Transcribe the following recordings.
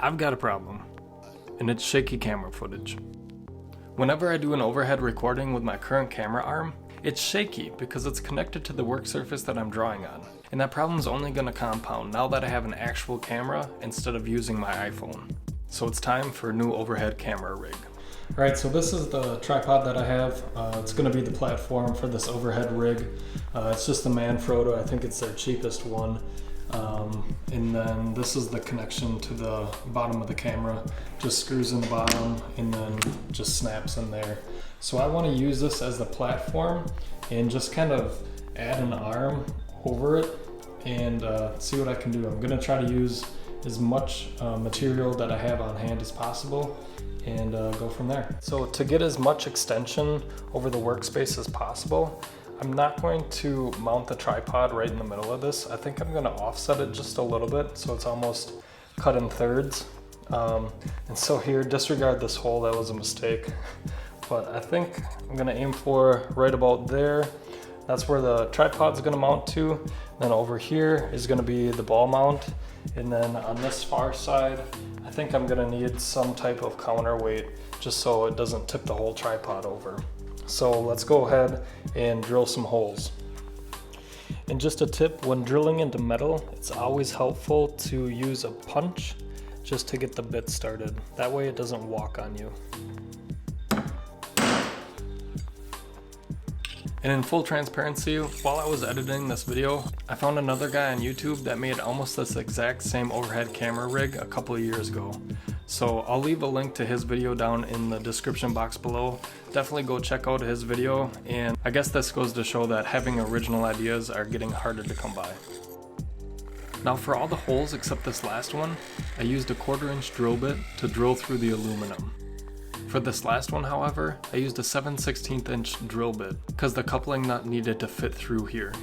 I've got a problem, and it's shaky camera footage. Whenever I do an overhead recording with my current camera arm, it's shaky because it's connected to the work surface that I'm drawing on. And that problem's only going to compound now that I have an actual camera instead of using my iPhone. So it's time for a new overhead camera rig. Alright, so this is the tripod that I have. It's going to be the platform for this overhead rig. It's just the Manfrotto. I think it's their cheapest one. And then this is the connection to the bottom of the camera. Just screws in the bottom and then just snaps in there. So I want to use this as the platform and just kind of add an arm over it and see what I can do. I'm going to try to use as much material that I have on hand as possible and go from there. So to get as much extension over the workspace as possible, I'm not going to mount the tripod right in the middle of this. I think I'm going to offset it just a little bit so it's almost cut in thirds. And so here, disregard this hole, that was a mistake. But I think I'm going to aim for right about there. That's where the tripod's going to mount to. Then over here is going to be the ball mount. And then on this far side, I think I'm going to need some type of counterweight just so it doesn't tip the whole tripod over. So let's go ahead and drill some holes. And just a tip, when drilling into metal, it's always helpful to use a punch just to get the bit started. That way it doesn't walk on you. And in full transparency, while I was editing this video, I found another guy on YouTube that made almost this exact same overhead camera rig a couple of years ago. So I'll leave a link to his video down in the description box below. Definitely go check out his video, and I guess this goes to show that having original ideas are getting harder to come by. Now for all the holes except this last one, I used a 1/4-inch drill bit to drill through the aluminum. For this last one, however, I used a 7/16" drill bit because the coupling nut needed to fit through here.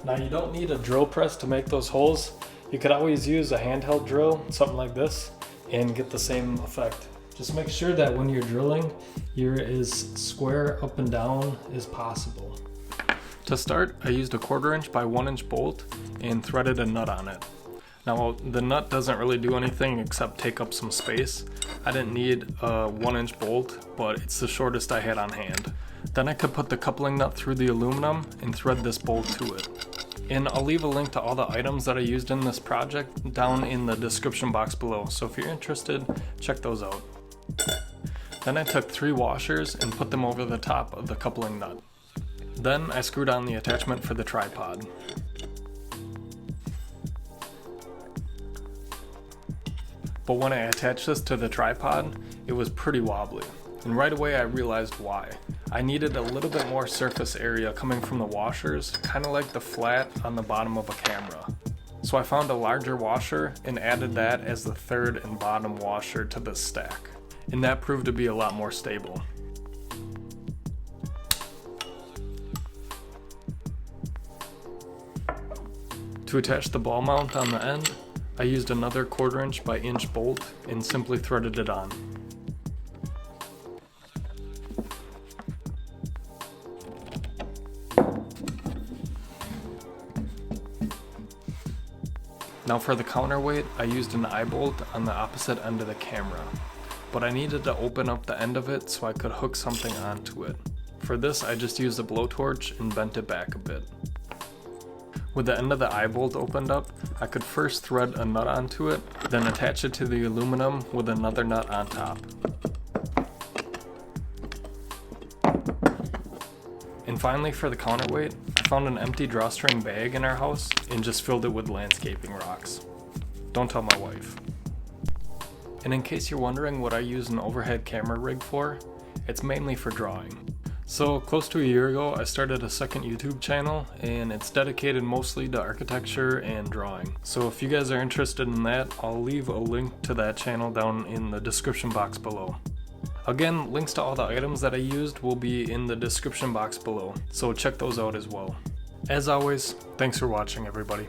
Now you don't need a drill press to make those holes. You could always use a handheld drill, something like this, and get the same effect. Just make sure that when you're drilling, you're as square up and down as possible. To start, I used a 1/4" by 1" bolt and threaded a nut on it. Now the nut doesn't really do anything except take up some space. I didn't need a 1" bolt, but it's the shortest I had on hand. Then I could put the coupling nut through the aluminum and thread this bolt to it. And I'll leave a link to all the items that I used in this project down in the description box below, so if you're interested, check those out. Then I took 3 washers and put them over the top of the coupling nut. Then I screwed on the attachment for the tripod. But when I attached this to the tripod, it was pretty wobbly. And right away I realized why. I needed a little bit more surface area coming from the washers, kind of like the flat on the bottom of a camera. So I found a larger washer and added that as the third and bottom washer to this stack. And that proved to be a lot more stable. To attach the ball mount on the end, I used another 1/4" by 1" bolt and simply threaded it on. Now for the counterweight, I used an eye bolt on the opposite end of the camera, but I needed to open up the end of it so I could hook something onto it. For this, I just used a blowtorch and bent it back a bit. With the end of the eye bolt opened up, I could first thread a nut onto it, then attach it to the aluminum with another nut on top. And finally for the counterweight, I found an empty drawstring bag in our house and just filled it with landscaping rocks. Don't tell my wife. And in case you're wondering what I use an overhead camera rig for, it's mainly for drawing. So close to a year ago, I started a second YouTube channel and it's dedicated mostly to architecture and drawing. So if you guys are interested in that, I'll leave a link to that channel down in the description box below. Again, links to all the items that I used will be in the description box below, so check those out as well. As always, thanks for watching everybody.